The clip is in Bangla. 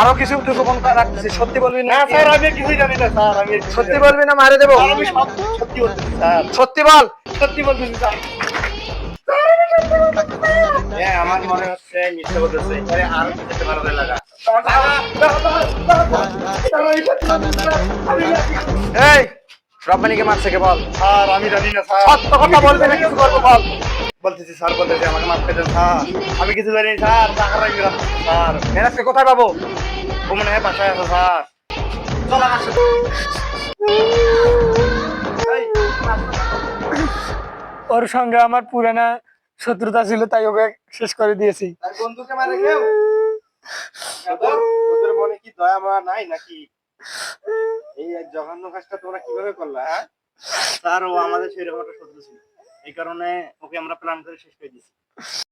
আরো কিছু একটু গোপন রাখতেছি, সত্যি বলবি না? না স্যার, আমি কিছুই জানি না স্যার, আমি সত্যি বলবি না মারে দেবো? আমি সব সত্যি বলতেছি স্যার, সত্যি বল। সত্যি বলতেছি স্যার। হ্যাঁ, আমার মনে হচ্ছে মিথ্যে বলতেছে। আরে আরো কিছু ভালো করে লাগা। এই রব্বানিকে মারছে কে বল? স্যার আমি জানি না স্যার, সত্য কথা বলবি না কিছু করবো বল? বলতেছি স্যার, বলতেছি আমাকে মাফ করে দেন স্যার, আমি কিছু জানি না স্যার, টাকাটাই মেরাজ স্যার, মেরাজকে কোথায় পাবো? ও মনে হয় বাসায় আছে স্যার। চল আমার সাথে। এই, ওর সঙ্গে আমার পুরানা শত্রুতা ছিল, তাই ওকে শেষ করে দিয়েছি। তার বন্ধুকে মারে কেউ? তোদের মনে কি দয়া মায়া নাই নাকি? এই এক জঘন্য কাজটা তোমরা কিভাবে করলা? হ্যাঁ স্যার, ও আমাদের সেরকম একটা শত্রু ছিল, এই কারণে ওকে আমরা প্ল্যান করে শেষ করে দিয়েছি।